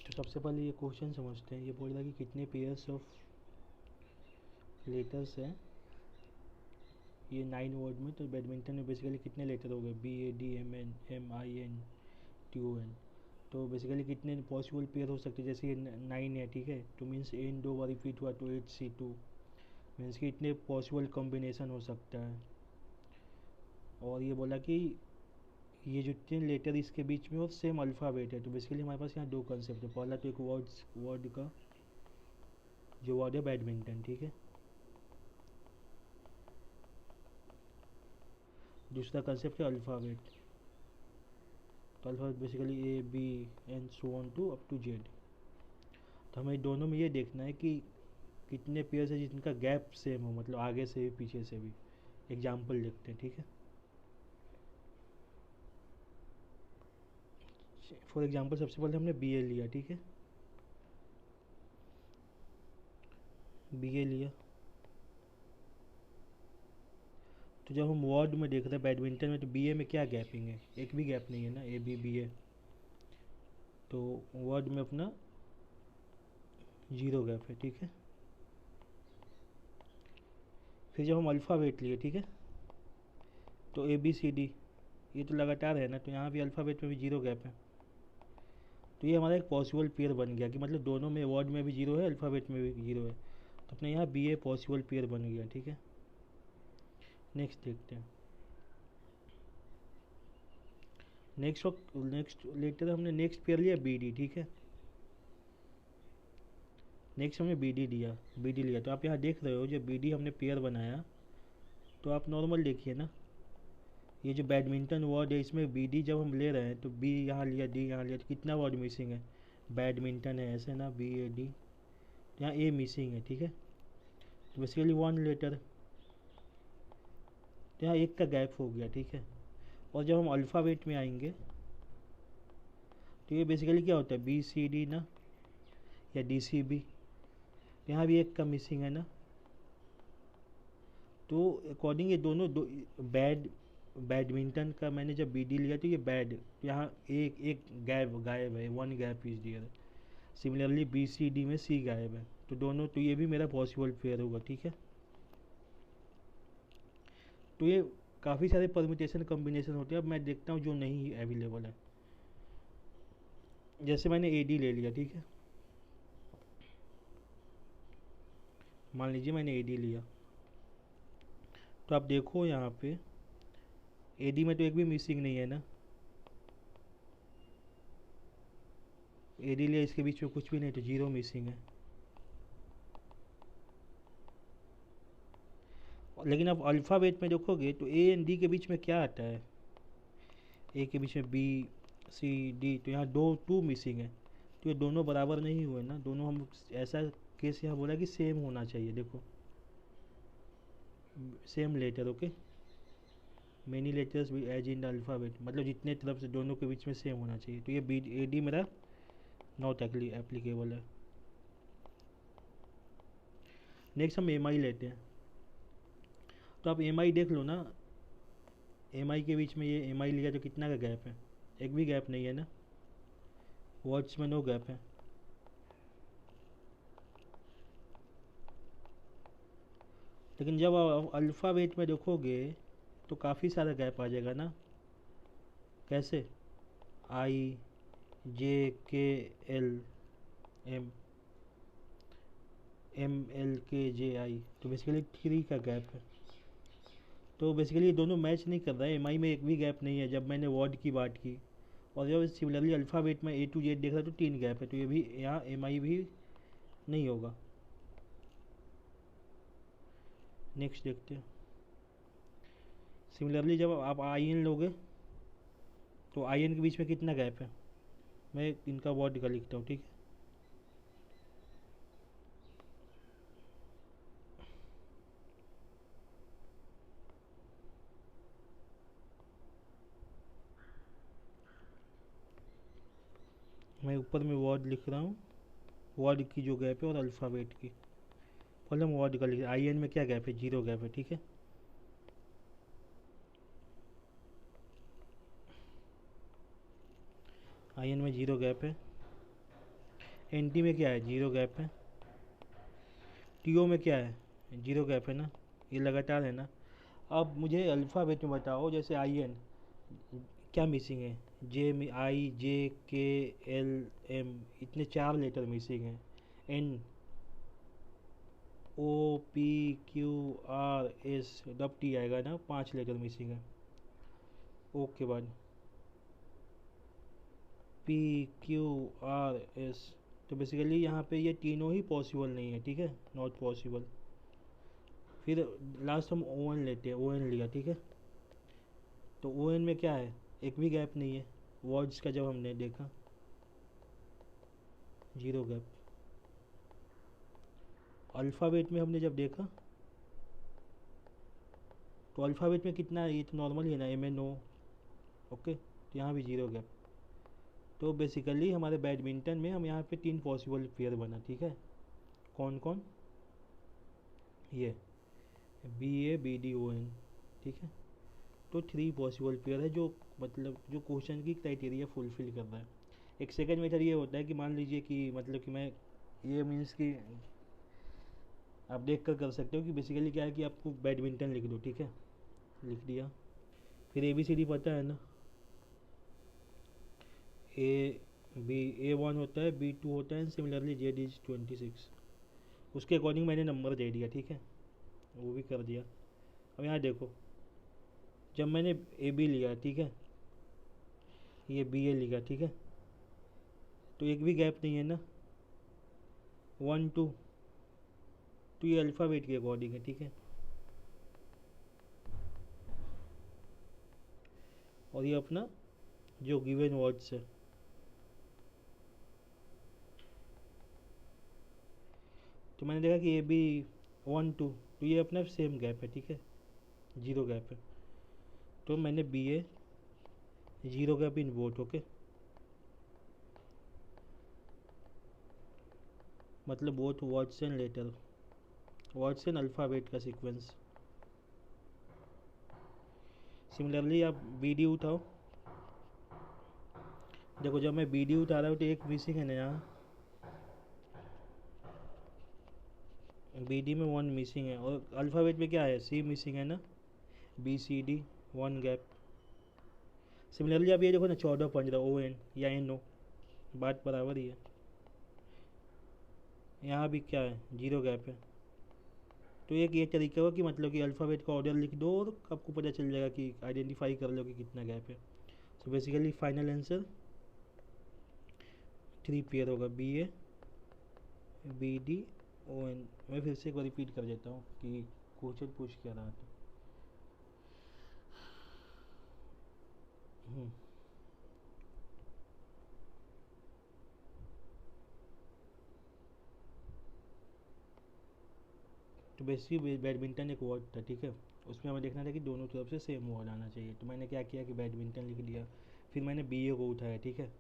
तो सबसे पहले ये क्वेश्चन समझते हैं। ये बोल रहा है कि कितने पेयर्स ऑफ लेटर्स हैं ये 9 वर्ड में। तो बैडमिंटन में बेसिकली कितने लेटर हो गए, BADMN MIN TON। तो बेसिकली कितने पॉसिबल पेयर हो सकते हैं, जैसे ये 9 है, ठीक है, तो मीन्स एन दो बार रिपीट हुआ तो 8C2, मीन्स कि इतने पॉसिबल कॉम्बिनेशन हो सकता है। और ये बोला कि ये जो तीन लेटर इसके बीच में और सेम अल्फ़ाबेट है। तो बेसिकली हमारे पास यहाँ दो कंसेप्ट है। पहला तो एक वर्ड का जो वर्ड है बैडमिंटन, ठीक है। दूसरा कंसेप्ट है अल्फ़ाबेट। तो alphabet basically A B and so on to up to Z। तो हमें दोनों में ये देखना है कि कितने पेयर्स है जिनका गैप सेम हो, मतलब आगे से भी पीछे से भी। एग्जाम्पल देखते हैं, ठीक है। फॉर एग्जाम्पल सबसे पहले हमने BA लिया, ठीक है। BA लिया तो जब हम वर्ड में देख रहे हैं बैडमिंटन में, तो BA में क्या गैपिंग है, एक भी गैप नहीं है ना, ABBA। तो वर्ड में अपना 0 गैप है, ठीक है। फिर जब हम अल्फ़ाबेट लिए, ठीक है, तो ABCD ये तो लगातार है ना, तो यहाँ भी अल्फ़ाबेट में भी 0 गैप है। तो ये हमारा एक पॉसिबल पेयर बन गया कि मतलब दोनों में, वर्ड में भी 0 है, अल्फ़ाबेट में भी 0 है। तो अपने यहाँ BA पॉसिबल पेयर बन गया, ठीक है। नेक्स्ट देखते हैं। नेक्स्ट लेटर हमने नेक्स्ट पेयर लिया BD, ठीक है। नेक्स्ट हमने BD लिया। तो आप यहाँ देख रहे हो जो BD हमने पेयर बनाया, तो आप नॉर्मल देखिए ना, ये जो बैडमिंटन वर्ड है इसमें BD जब हम ले रहे हैं तो B यहाँ लिया, D यहाँ लिया, तो कितना वर्ड मिसिंग है, बैडमिंटन है ऐसे ना, BAD, यहाँ A मिसिंग है, ठीक है। तो बेसिकली 1 लेटर, तो यहाँ एक का गैप हो गया, ठीक है। और जब हम अल्फ़ाबेट में आएंगे तो ये बेसिकली क्या होता है, BCD ना, या DCB, तो यहाँ भी एक का मिसिंग है ना। तो अकॉर्डिंग ये दोनों बैडमिंटन का मैंने जब BD लिया तो ये बैड, यहाँ एक एक गैप गायब है, 1 gap is there. Similarly BCD में C गायब है। तो दोनों, तो ये भी मेरा पॉसिबल पेयर होगा, ठीक है। तो ये काफ़ी सारे परम्यूटेशन कॉम्बिनेशन होते हैं। अब मैं देखता हूँ जो नहीं अवेलेबल है। जैसे मैंने AD ले लिया, ठीक है, मान लीजिए मैंने AD लिया, तो आप देखो यहाँ पे AD में तो एक भी मिसिंग नहीं है ना। AD लिया, इसके बीच में कुछ भी नहीं, तो 0 मिसिंग है। लेकिन आप अल्फ़ाबेट में देखोगे तो A एंड D के बीच में क्या आता है, A के बीच में BCD, तो यहाँ टू मिसिंग है। तो ये दोनों बराबर नहीं हुए ना, दोनों हम ऐसा केस यहाँ बोला कि सेम होना चाहिए। देखो same letter, okay, many letters भी एज इन अल्फ़ाबेट, मतलब जितने तरफ से दोनों के बीच में सेम होना चाहिए। तो ये AD मेरा नॉट एप्लीकेबल है। नेक्स्ट हम MI लेते हैं। तो आप MI देख लो ना, MI के बीच में ये MI लिया तो कितना का गैप है, एक भी गैप नहीं है ना, वर्ड्स में नो गैप है। लेकिन जब आप अल्फ़ाबेट में देखोगे तो काफ़ी सारा गैप आ जाएगा ना। कैसे, IJKLM MLKJI, तो बेसिकली 3 का गैप है। तो बेसिकली दोनों मैच नहीं कर रहा है। MI में एक भी गैप नहीं है जब मैंने वर्ड की बात की। और जब सिमिलरली अल्फ़ाबेट में A to Z देख रहा तो 3 गैप है। तो ये भी यहाँ MI भी नहीं होगा। नेक्स्ट देखते हैं। सिमिलरली जब आप IN लोगे तो IN के बीच में कितना गैप है, मैं इनका वर्ड का लिखता हूँ, ठीक है। मैं ऊपर में वर्ड लिख रहा हूँ, वर्ड की जो गैप है और अल्फ़ाबेट की। पहले हम वर्ड का लिख, IN में क्या गैप है, 0 गैप है, ठीक है। IN में 0 गैप है। एन टी में क्या है, जीरो गैप है। टी ओ में क्या है, जीरो गैप है ना, ये लगातार है ना। अब मुझे अल्फ़ाबेट में बताओ, जैसे आई एन क्या मिसिंग है, जे में आई जे के एल एम, इतने 4 लेटर मिसिंग हैं। N O P Q R S डब टी आएगा ना, 5 लेटर मिसिंग है। ओ के बाद पी क्यू आर एस, तो बेसिकली यहाँ पे ये तीनों ही पॉसिबल नहीं है, ठीक है, नॉट पॉसिबल। फिर लास्ट हम ओ एन लेते हैं, ओ एन लिया, ठीक है। तो ओ एन में क्या है, एक भी गैप नहीं है। वर्ड्स का जब हमने देखा, जीरो गैप। अल्फ़ाबेट में हमने जब देखा, तो अल्फ़ाबेट में कितना है, ये तो नॉर्मल ही है ना, एम एन ओ, ओके, तो यहाँ भी जीरो गैप। तो बेसिकली हमारे बैडमिंटन में हम यहाँ पे 3 पॉसिबल पेयर बना, ठीक है। कौन कौन, ये B A B D O N, ठीक है। तो 3 पॉसिबल पेयर है, जो मतलब जो क्वेश्चन की क्राइटेरिया फुलफिल कर रहा है। एक सेकंड मेथड ये होता है कि मान लीजिए कि मतलब कि मैं, ये मीन्स कि आप देख कर सकते हो कि बेसिकली क्या है कि आपको बैडमिंटन लिख दो, ठीक है, लिख दिया। फिर ए बी सी डी पता है ना, ए बी, ए वन होता है, बी टू होता है, सिमिलरली जेड इज 26, उसके अकॉर्डिंग मैंने नंबर दे दिया, ठीक है, वो भी कर दिया। अब यहाँ देखो, जब मैंने ए बी लिया, ठीक है, ये बी ए लिखा, ठीक है, तो एक भी गैप नहीं है ना, 1 2, तो ये अल्फ़ाबेट के अकॉर्डिंग है, ठीक है। और ये अपना जो गिवन वर्ड्स है, तो मैंने देखा कि ए बी 1 2, तो ये अपना सेम गैप है, ठीक है, जीरो गैप है। तो मैंने B A zero gap in both, okay, मतलब both words and letter, words and alphabet का सीक्वेंस। सिमिलरली आप बी डी उठाओ, देखो जब मैं बी डी उठा रहा हूँ तो एक मिसिंग है ना यहाँ, बी डी में 1 मिसिंग है, और अल्फ़ाबेट में क्या है, सी मिसिंग है ना, B C D 1 gap. Similarly आप ये देखो ना, 14 15 ओ एन या एन ओ, बात बराबर ही है। यहाँ भी क्या है, जीरो गैप है। तो एक ये तरीका हो कि मतलब कि अल्फ़ाबेट का ऑर्डर लिख दो और आपको पता चल जाएगा कि आइडेंटिफाई कर लो कि कितना गैप है। So basically final answer 3 pair होगा, B A B D O N. मैं फिर से एक बार रिपीट कर देता हूँ कि क्वेश्चन पूछ क्या रहा था। तो बेसिकली बैडमिंटन एक वर्ड था, ठीक है, उसमें हमें देखना था कि दोनों तरफ से सेम वर्ड आना चाहिए। तो मैंने क्या किया कि बैडमिंटन लिख दिया, फिर मैंने बी ए को उठाया, ठीक है,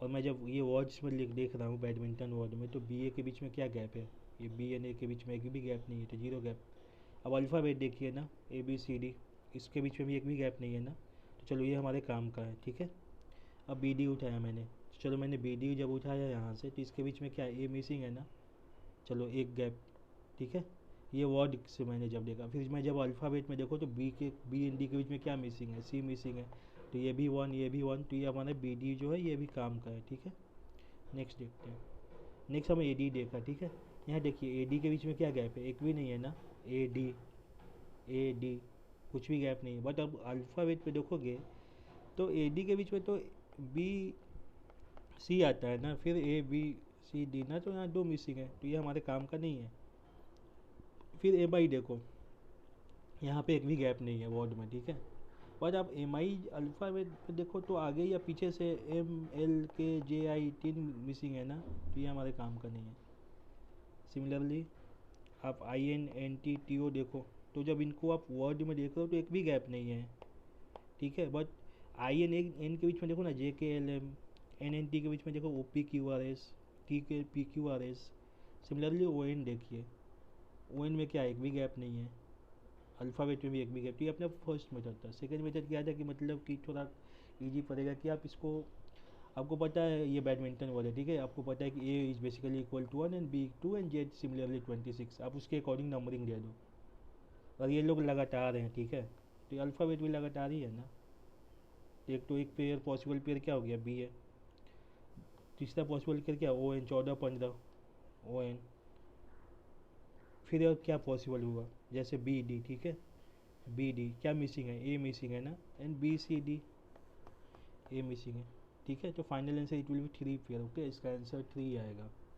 और मैं जब ये वर्ड्स में लिख देख रहा हूँ बैडमिंटन वर्ड में, तो बी ए के बीच में क्या गैप है, ये बी एन ए के बीच में एक भी गैप नहीं है, तो जीरो गैप। अब अल्फ़ाबेट देखिए ना, ए बी सी डी, इसके बीच में भी एक भी गैप नहीं है ना, तो चलो ये हमारे काम का है, ठीक है। अब बी डी उठाया मैंने, तो चलो मैंने बी डी जब उठाया यहाँ से, तो इसके बीच में क्या ए मिसिंग है ना, चलो एक गैप, ठीक है। ये वर्ड से मैंने जब देखा, फिर मैं जब अल्फ़ाबेट में देखो तो बी एन डी के बीच में क्या मिसिंग है, सी मिसिंग है, तो ये भी 1 ये भी 1, तो ये हमारा बी डी जो है ये भी काम का है, ठीक है। नेक्स्ट देखते हैं। नेक्स्ट हमें ए डी देखा, ठीक है। यहाँ देखिए ए डी के बीच में क्या गैप है, एक भी नहीं है ना, ए डी कुछ भी गैप नहीं है। बट अब अल्फ़ाबेट पे देखोगे तो ए डी के बीच में तो बी सी आता है ना, फिर ए बी सी डी ना, तो यहाँ 2 मिसिंग है, तो ये हमारे काम का नहीं है। फिर एम आई देखो, यहाँ पे एक भी गैप नहीं है वर्ड में, ठीक है। और आप एम आई अल्फ़ाबेट पे देखो तो आगे या पीछे से एम एल के जे आई 3 मिसिंग है ना, तो ये हमारे काम का नहीं है। सिमिलरली आप I N N T T O देखो, तो जब इनको आप वर्ड में देख रहे हो तो एक भी गैप नहीं है, ठीक है। बट आई एन एन के बीच में देखो ना, J K L M, N N T के बीच में देखो O P Q R S, T के P Q R S. Similarly O N देखिए, ओ एन में क्या एक भी गैप नहीं है, अल्फ़ाबेट में भी एक भी गैप। ये अपना फर्स्ट मेथड था। सेकेंड मेथड क्या था कि मतलब कि थोड़ा इजी पड़ेगा कि आप इसको आपको पता है ये बैडमिंटन वाले, ठीक है, आपको पता है कि A is basically equal to 1 and B 2 and Z similarly 26, आप उसके अकॉर्डिंग नंबरिंग दे दो। और ये लोग लगातार हैं, ठीक है, तो अल्फ़ाबेट भी लगातार ही है ना। एक तो एक पेयर पॉसिबल पेयर क्या हो गया, बी है। तीसरा पॉसिबल पेयर क्या, ओ एन, 14 15 ओ एन। फिर और क्या पॉसिबल हुआ, जैसे बी डी, ठीक है, बी डी क्या मिसिंग है, ए मिसिंग है ना, and B C D, A missing है, ठीक है। तो final answer it will be 3 pair, okay, इसका आंसर 3 आएगा।